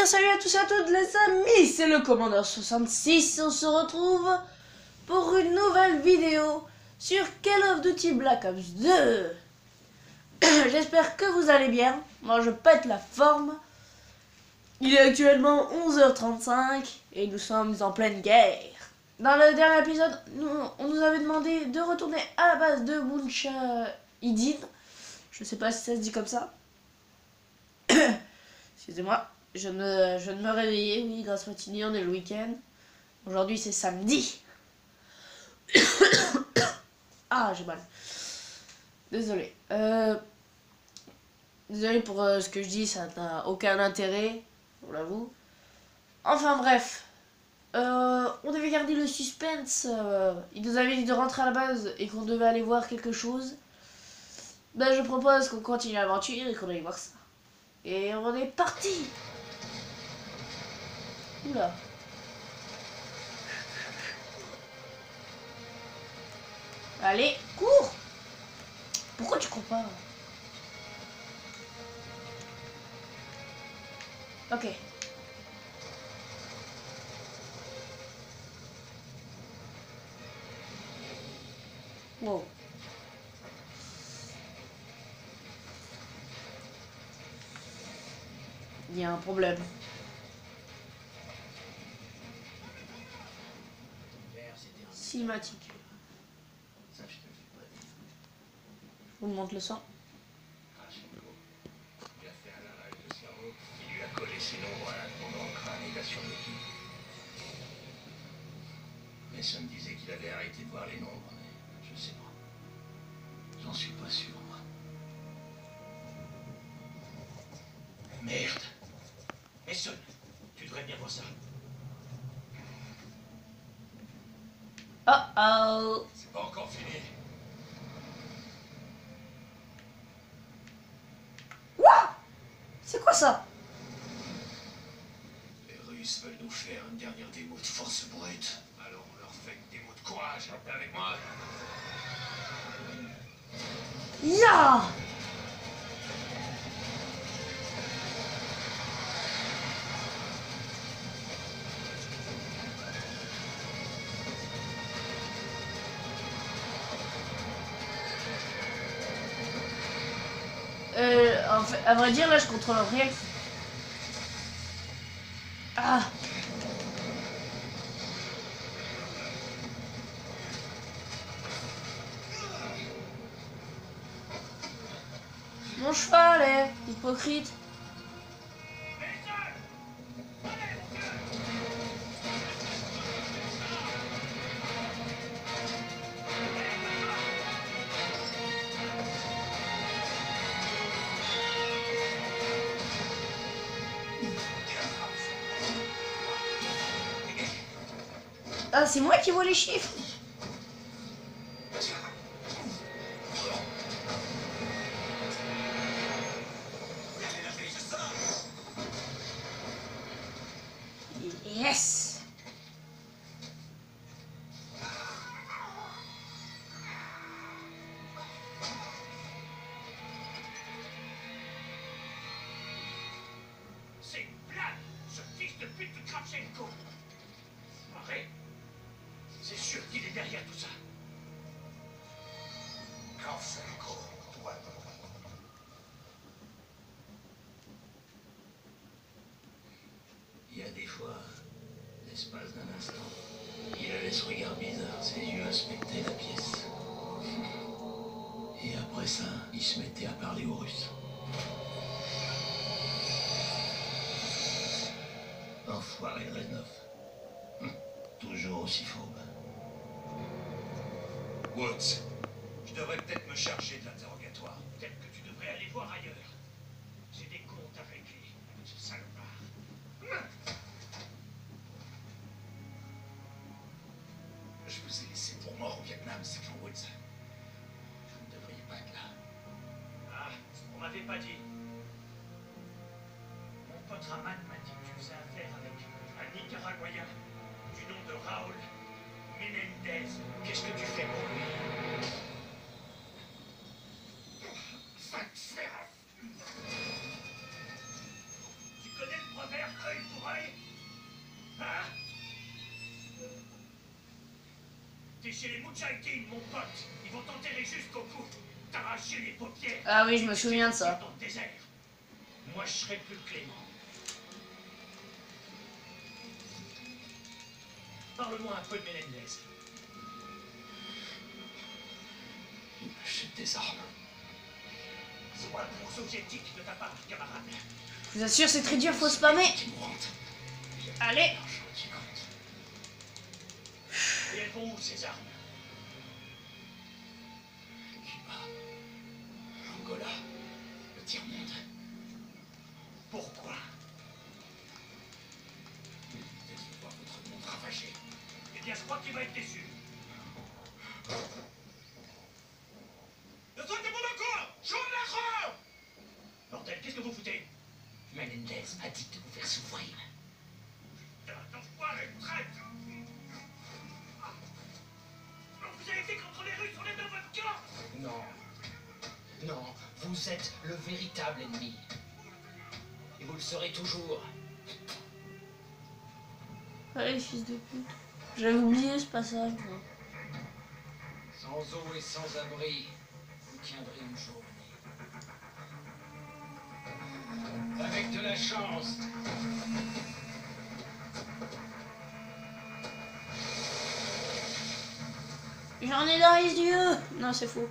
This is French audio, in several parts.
bien salut à tous et à toutes les amis, c'est le Commandeur 66 et on se retrouve pour une nouvelle vidéo sur Call of Duty Black Ops 2. J'espère que vous allez bien, moi je pète la forme. Il est actuellement 11h35 et nous sommes en pleine guerre. Dans le dernier épisode, on nous avait demandé de retourner à la base de Mujahideen. Je sais pas si ça se dit comme ça. Excusez-moi, je ne me réveillais, oui, grâce à Fatini, on est le week-end. Aujourd'hui, c'est samedi. Ah, j'ai mal. Désolé. Désolé pour ce que je dis, ça n'a aucun intérêt, je l'avoue. Enfin bref, on devait garder le suspense. Il nous avait dit de rentrer à la base et qu'on devait aller voir quelque chose. Ben, je propose qu'on continue l'aventure et qu'on aille voir ça. Et on est parti. Oula. Allez, cours. Pourquoi tu cours pas? Ok. Wow. Il y a un problème. Cinématique. Je vous montre le sang. Il a fait un lavage de cerveau qui lui a collé ses nombres à l'intendant crâne et sur le pied. Mason me disait qu'il avait arrêté de voir les nombres, mais je sais pas. J'en suis pas sûr, moi. Merde. Mason, tu devrais bien voir ça. Oh oh. C'est pas encore fini. C'est quoi ça? Les Russes veulent nous faire une dernière démo de force brute. Alors on leur fait une démo de courage. T'es avec moi? Ya. En fait, à vrai dire, là, je contrôle rien. Ah. Mon cheval, hypocrite. Ah, c'est moi qui vois les chiffres. Yes. C'est une blague, ce fils de pute de Kravchenko. Arrête. C'est sûr qu'il est derrière tout ça. Kravchenko, toi. Il y a des fois, l'espace d'un instant, il avait ce regard bizarre, ses yeux inspectaient la pièce. Et après ça, il se mettait à parler aux Russes. Enfoiré de Reznov. Toujours aussi fourbe. Woods, je devrais peut-être me charger de l'interrogatoire. Peut-être que tu devrais aller voir ailleurs. J'ai des comptes à régler avec ce salopard. Je vous ai laissé pour mort au Vietnam, Sergent Woods. Vous ne devriez pas être là. Ah, on m'avait pas dit. Mon pote Raman m'a dit que tu faisais affaire avec un Nicaraguayen du nom de Raúl Menendez. Qu'est-ce que tu fais pour lui? Tu connais le proverbe cercueil fourré? Hein? T'es chez les Moudjahidines, mon pote. Ils vont t'enterrer jusqu'au cou. T'arracher les paupières. Ah oui, je me souviens de ça. Dans le désert. Moi, je serai plus clément. Parle-moi un peu de Menendez. Il m'achète des armes. C'est quoi la course soviétique de ta part, camarade? Je vous assure, c'est très dur, faut spammer. Qui me rentre. Allez. L'argent qui compte. Et elles vont où, ces armes? Cuba. Angola. Le tiers-monde. Pourquoi? Évitez de voir votre monde ravagé. Eh bien, je crois qu'il va être déçu. Ne soyez pas d'accord! J'en ai. Bordel, qu'est-ce que vous foutez? Menendez m'a dit de vous faire souffrir. Putain, d'enfoiré, traite! Vous avez été contre les Russes, on est dans votre camp! Non. Non, vous êtes le véritable ennemi. Et vous le serez toujours. Allez, fils de pute. J'avais oublié ce passage. Moi. Sans eau et sans abri, vous tiendrez une journée. Avec de la chance. J'en ai dans les yeux. Non, c'est faux.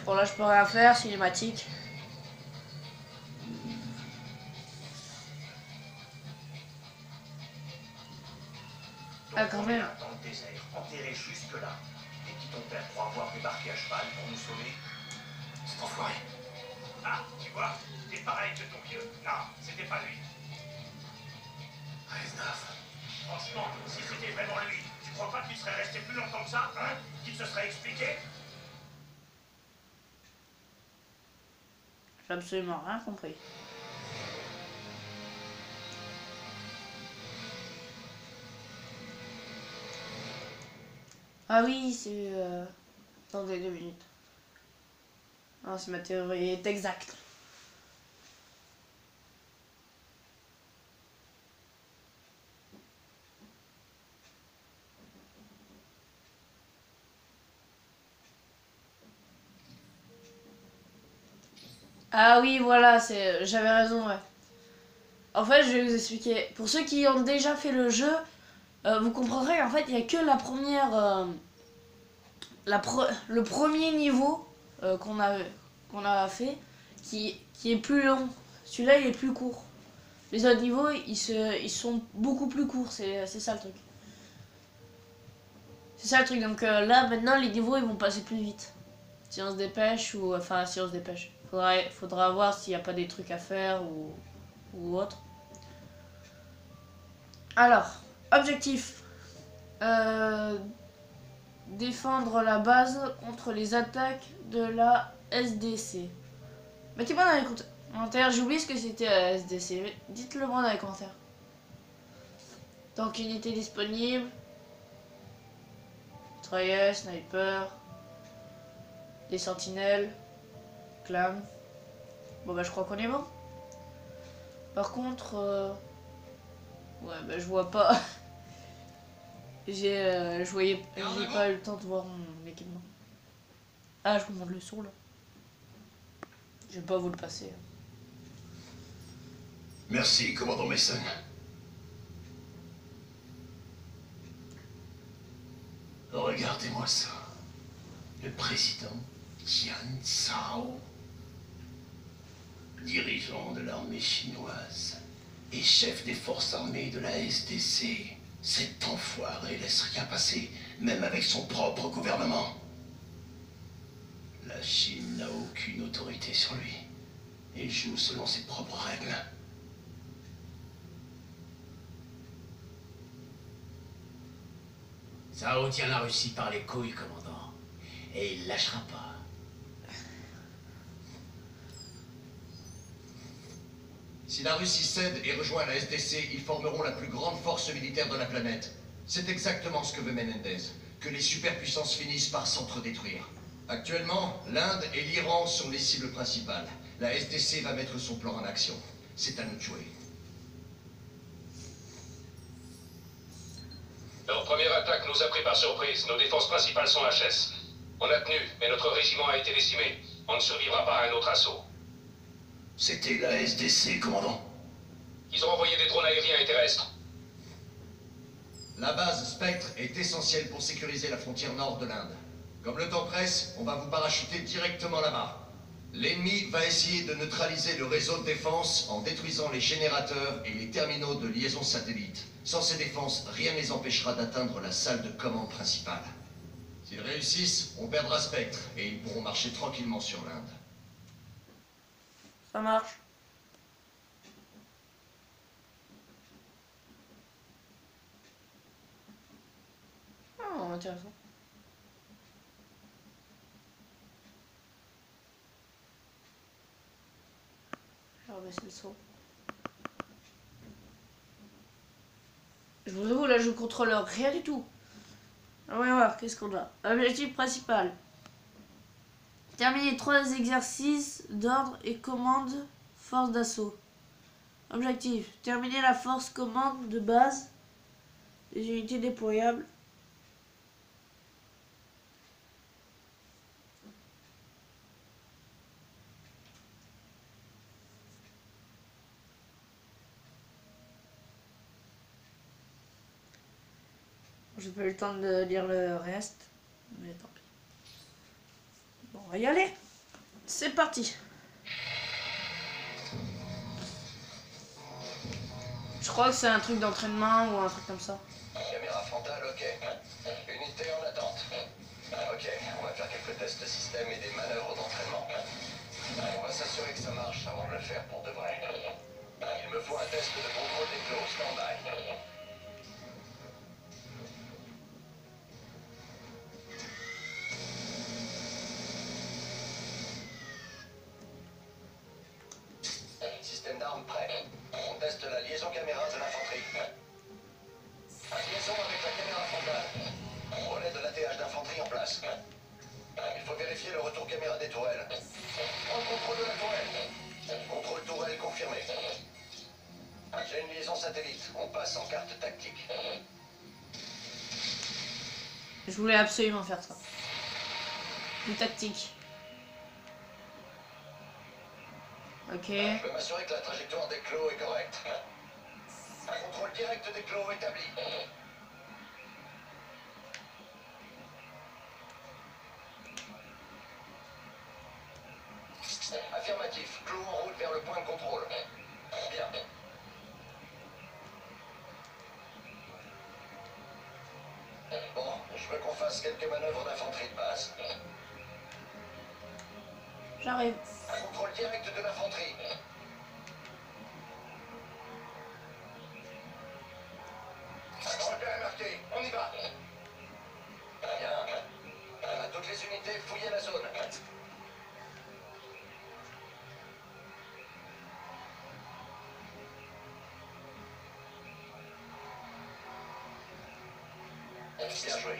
Bon, là, je peux rien faire, cinématique. Ah, quand même. Dans le désert, enterré jusque-là. Et qui ton père croit avoir débarqué à cheval pour nous sauver? C'est enfoiré. Ah, tu vois, t'es pareil que ton vieux. Non, c'était pas lui. Reznov. Franchement, si c'était vraiment lui, tu crois pas qu'il serait resté plus longtemps que ça, hein? Qu'il se serait expliqué? J'ai absolument rien compris. Ah oui, c'est... Attendez 2 minutes. Non, c'est ma théorie est exacte. Ah oui, voilà, c'est... J'avais raison, ouais. En fait, je vais vous expliquer. Pour ceux qui ont déjà fait le jeu, vous comprendrez en fait, il n'y a que la première... le premier niveau qu'on a fait qui est plus long. Celui-là, il est plus court. Les autres niveaux, ils sont beaucoup plus courts. C'est ça le truc. C'est ça le truc. Donc là, maintenant, les niveaux, ils vont passer plus vite. Si on se dépêche ou... Enfin, si on se dépêche. Faudra voir s'il n'y a pas des trucs à faire ou autre. Alors, objectif. Défendre la base contre les attaques de la SDC. Mettez-moi dans les commentaires. J'ai oublié ce que c'était la SDC. Dites-le moi dans les commentaires. Donc, unité disponible. Mitrailleuse, sniper. Des sentinelles. Clam. Bon bah je crois qu'on est bon. Par contre... Ouais bah je vois pas. J'ai pas eu le temps de voir mon équipement. Ah, je vous montre le son là. Je vais pas vous le passer. Merci, commandant Mason. Regardez-moi ça. Le président Tian Sao, dirigeant de l'armée chinoise et chef des forces armées de la SDC. Cet enfoiré laisse rien passer, même avec son propre gouvernement. La Chine n'a aucune autorité sur lui et joue selon ses propres règles. Sao tient la Russie par les couilles, commandant. Et il lâchera pas. Si la Russie cède et rejoint la SDC, ils formeront la plus grande force militaire de la planète. C'est exactement ce que veut Menendez, que les superpuissances finissent par s'entre-détruire. Actuellement, l'Inde et l'Iran sont les cibles principales. La SDC va mettre son plan en action. C'est à nous de jouer. Leur première attaque nous a pris par surprise. Nos défenses principales sont HS. On a tenu, mais notre régiment a été décimé. On ne survivra pas à un autre assaut. C'était la SDC, commandant. Ils ont envoyé des drones aériens et terrestres. La base Spectre est essentielle pour sécuriser la frontière nord de l'Inde. Comme le temps presse, on va vous parachuter directement là-bas. L'ennemi va essayer de neutraliser le réseau de défense en détruisant les générateurs et les terminaux de liaison satellite. Sans ces défenses, rien ne les empêchera d'atteindre la salle de commande principale. S'ils réussissent, on perdra Spectre et ils pourront marcher tranquillement sur l'Inde. Ça marche. Oh, intéressant. Je vais baisser le son. Je vous avoue, là, je contrôle rien du tout. On va voir, qu'est-ce qu'on a. Objectif principal. Terminer 3 exercices d'ordre et commande force d'assaut. Objectif. Terminer la force commande de base des unités déployables. J'ai pas eu le temps de lire le reste, mais tant pis. Bon, on va y aller. C'est parti. Je crois que c'est un truc d'entraînement ou un truc comme ça. Caméra frontale, ok. Unité en attente. Ok, on va faire quelques tests de système et des manœuvres d'entraînement. On va s'assurer que ça marche avant de le faire pour de vrai. Il me faut un test de contrôle des clos, stand-by. Système d'armes prêt. On teste la liaison caméra de l'infanterie. Liaison avec la caméra frontale. Relais de l'ATH d'infanterie en place. Il faut vérifier le retour caméra des tourelles. Prends le contrôle de la tourelle. Contrôle tourelle confirmé. J'ai une liaison satellite. On passe en carte tactique. Je voulais absolument faire ça. Une tactique. Ok. Je veux m'assurer que la trajectoire des clos est correcte. Un contrôle direct des clos établi. Affirmatif. Clos en route vers le point de contrôle. Bien. Bon, je veux qu'on fasse quelques manœuvres d'infanterie de base. J'arrive. Un contrôle direct de l'infanterie. Un repère marqué. On y va. Bien. À toutes les unités, fouillez la zone. Bien joué.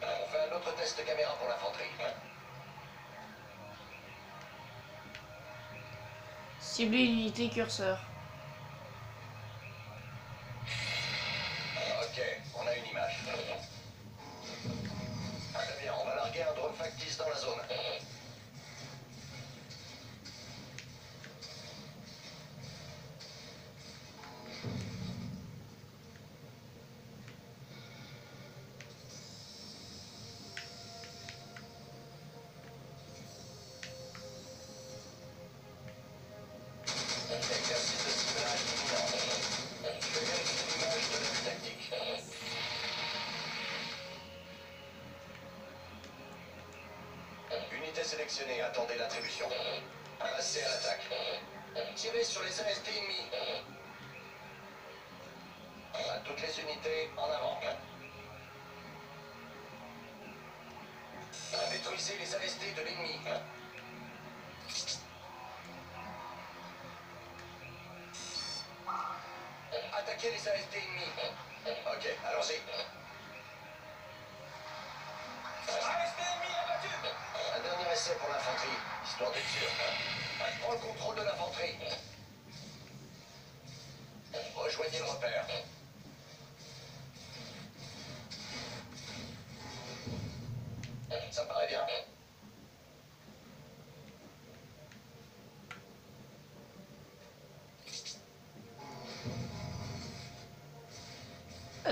On fait un autre test de caméra pour l'infanterie. Cibler une unité curseur. Ok, on a une image. Très bien, on va larguer un drone factice dans la zone. Exercice de ciblage imminent. Je vais vérifier l'image de la vue tactique. Unité sélectionnée, attendez l'attribution. Passez à l'attaque. Tirez sur les AST ennemis. À toutes les unités, en avant. Détruisez les AST de l'ennemi. Attaquez les AST ennemis. Ok, allons-y. AST ennemi abattu. Un dernier essai pour l'infanterie, histoire d'être sûr. Prends le contrôle de l'infanterie. Rejoignez le repère. Ça me paraît bien.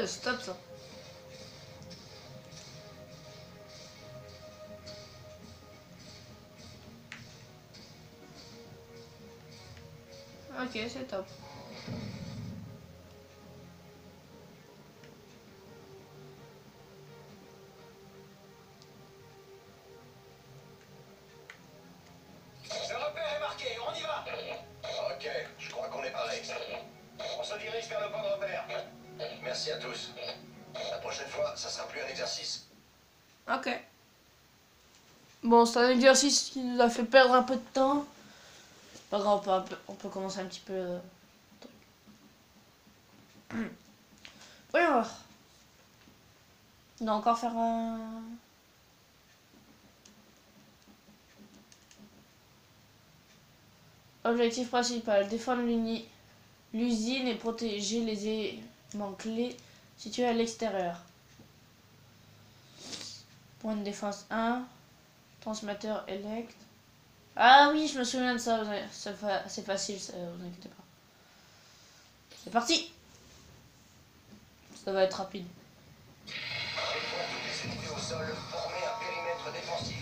Stop ça. Ok, c'est top. Le repère est marqué, on y va. Ok, je crois qu'on est pareil. On se dirige vers le point de repère. Merci à tous. La prochaine fois, ça sera plus un exercice. Ok. Bon, c'est un exercice qui nous a fait perdre un peu de temps. Pas grave, on peut commencer un petit peu. Voyons voir. On doit encore faire un... Objectif principal, défendre l'usine et protéger les éléments clés situés à l'extérieur. Point de défense 1. Transmetteur élect. Ah oui, je me souviens de ça. C'est facile, vous inquiétez pas. C'est parti. Ça va être rapide. Une fois toutes les unités au sol, formez un périmètre défensif.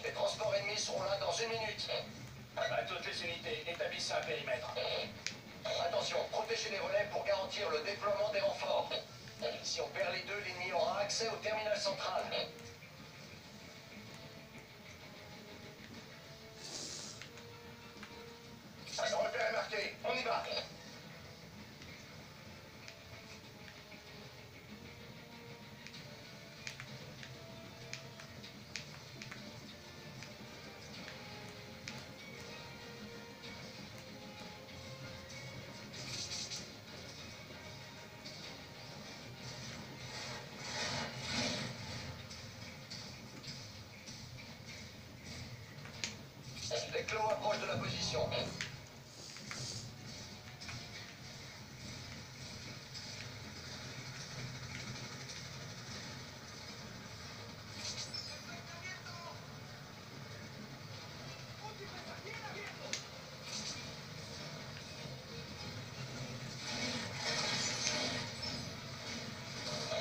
Les transports ennemis seront là dans 1 minute. À toutes les unités, établissez un périmètre. Attention, protégez les relais pour garantir le déploiement des renforts. Si on perd les deux, l'ennemi aura accès au terminal central. Le repère est marqué, on y va. Les clos approchent de la position.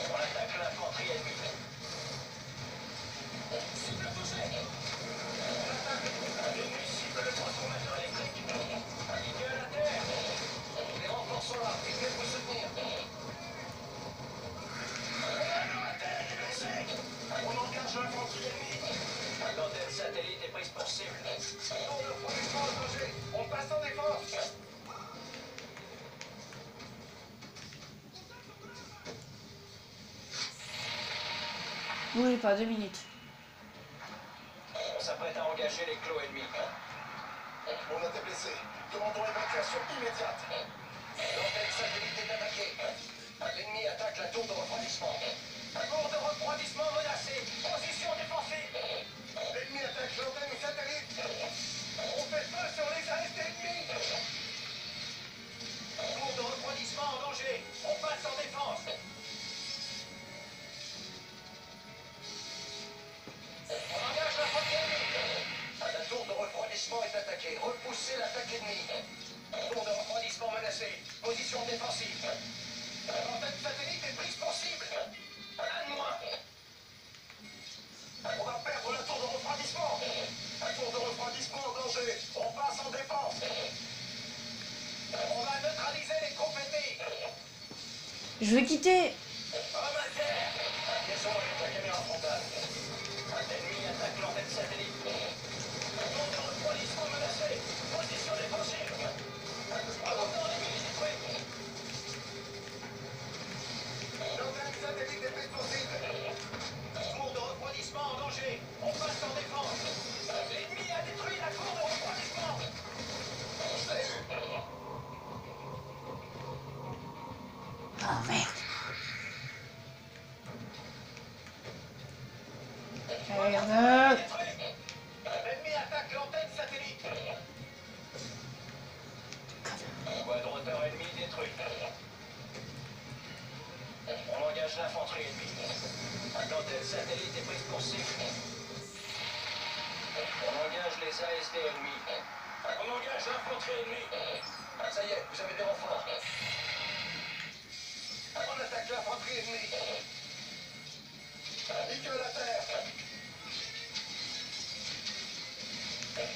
On attaque l'infanterie ennemie. Cible touchée. L'ennemi cible le transformateur électrique. Alignez à la terre. Les renforts sont là, ils viennent vous soutenir. La terre est blessée. On engage l'infanterie ennemie. L'antenne satellite est prise pour cible. Tour de production engagé. On passe en défense. Oui, pas 2 minutes. On s'apprête à engager les clos ennemis. On a été blessé. Demandons évacuation immédiate. L'antenne satellite est attaquée. L'ennemi attaque la tour de refroidissement. Tour de refroidissement menacé. Position défensive. L'ennemi attaque l'antenne satellite. On fait feu sur les AST ennemis. Tour de refroidissement en danger. On passe en défense. On engage l'infanterie ennemie. La tour de refroidissement est attaquée. Repoussez l'attaque ennemie. Tour de refroidissement menacé. Position défensive. L'antenne satellite est prise pour cible. Un de moins. On va perdre la tour de refroidissement. La tour de refroidissement en danger. On passe en défense. On va neutraliser les troupes ennemies. Je vais quitter. Homme à terre. Liaison avec la caméra frontale. L'ennemi attaque l'antenne satellite. Tour de refroidissement menacé. Position Oh merde. Merde. L'ennemi attaque l'antenne satellite. Quadroteur ennemi détruit. On engage l'infanterie ennemie. L'antenne satellite est prise pour cible. On engage les ASD ennemis. On engage l'infanterie ennemie. Ça y est, vous avez des renforts. On attaque l'infanterie ennemie. Nickel à terre.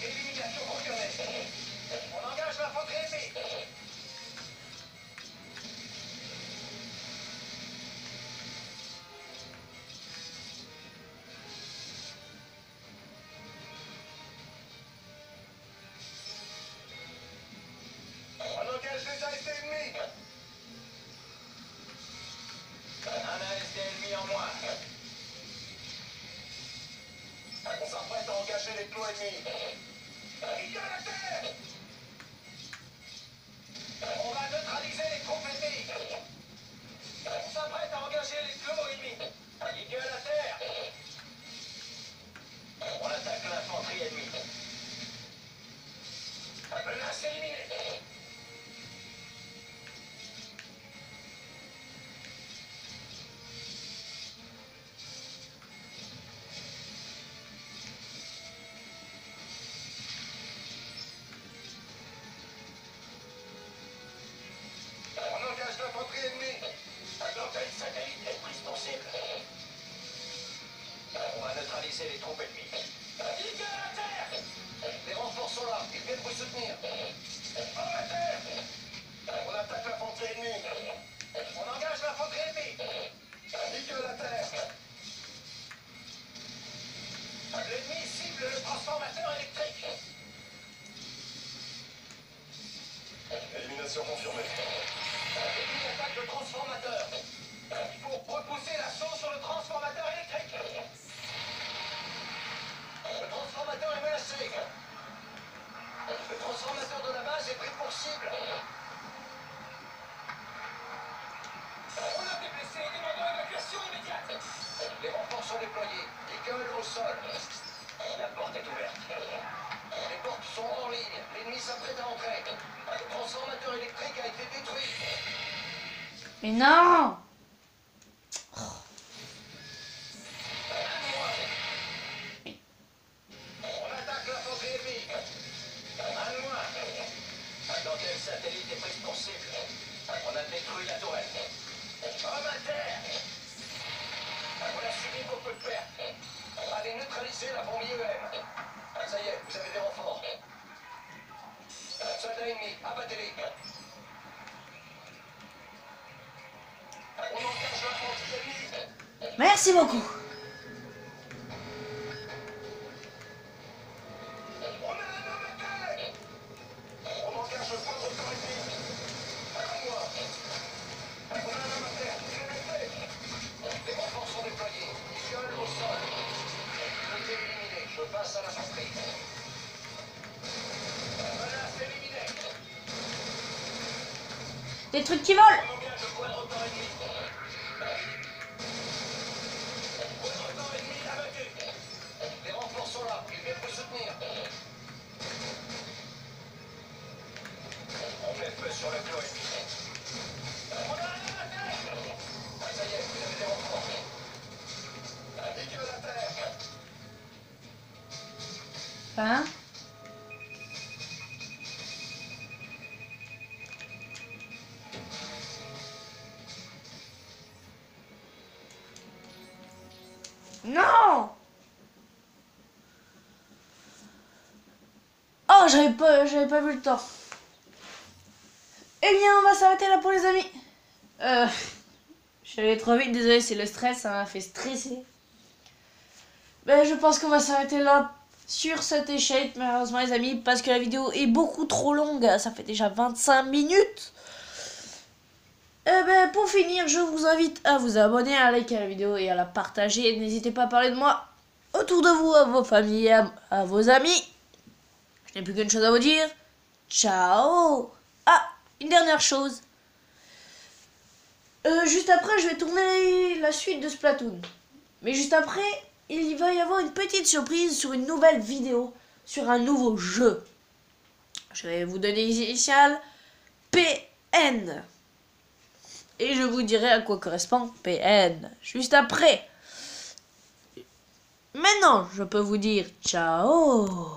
Élimination confirmée. On engage l'infanterie ennemie. On engage les ASD ennemis. Un ASD ennemi en moins. On s'apprête à engager les clos ennemis. Il y a la terre. On va neutraliser les troupes ennemies. On s'apprête à engager les clos ennemis. Il y a la terre. On attaque l'infanterie ennemie. Menace éliminée. On engage l'infanterie ennemie. L'antenne satellite est prise pour cible. On va neutraliser les troupes ennemies. Il y a la terre. Les renforts sont là, ils viennent vous soutenir. En la terre. On attaque l'infanterie ennemie. On engage l'infanterie ennemie. Nickel à terre. L'ennemi cible le transformateur électrique. Élimination confirmée. L'ennemi attaque le transformateur. Il faut repousser l'assaut sur le transformateur électrique. Le transformateur est menacé. Le transformateur de la base est pris pour cible. On a des blessés, demandons évacuation immédiate. Les renforts sont déployés. Nickel au sol. La porte est ouverte. Les portes sont en ligne. L'ennemi s'apprête à entrer. Le transformateur électrique a été détruit. Mais non. On attaque l'infanterie ennemie. Un de moins. L'antenne satellite est prise pour cible. On a détruit la tourelle. Homme à terre. On a subi beaucoup de pertes. Allez neutraliser la bombe IEM. Ça y est, vous avez des renforts. Soldats ennemis, abattez-les. On engage l'infanterie ennemie. Merci beaucoup. On a un homme à terre. On engage le quadroteur ennemi. À moi. On a un homme à terre. Il est blessé. Les renforts sont déployés. Nickel au sol. Unité éliminée. Je passe à l'infanterie. Menace éliminée. Des trucs qui volent. On engage le quadroteur ennemi. Quadroteur ennemi abattu. Les renforts sont là. Ils viennent vous soutenir. On met feu sur le clos ennemi. On a un homme à terre. Ça y est, vous avez des renforts. Nickel à terre. Hein? Non! Oh, j'avais pas vu le temps. Eh bien, on va s'arrêter là pour les amis. Je suis allé trop vite, désolé, c'est le stress, ça m'a fait stresser. Mais je pense qu'on va s'arrêter là sur cette échelle, malheureusement les amis, parce que la vidéo est beaucoup trop longue, ça fait déjà 25 minutes. Eh ben, pour finir, je vous invite à vous abonner, à liker la vidéo et à la partager. N'hésitez pas à parler de moi autour de vous, à vos familles, à vos amis. Je n'ai plus qu'une chose à vous dire. Ciao! Ah, une dernière chose. Juste après, je vais tourner la suite de Splatoon. Mais juste après, il va y avoir une petite surprise sur une nouvelle vidéo, sur un nouveau jeu. Je vais vous donner les initiales PN. Et je vous dirai à quoi correspond PN juste après. Maintenant, je peux vous dire ciao.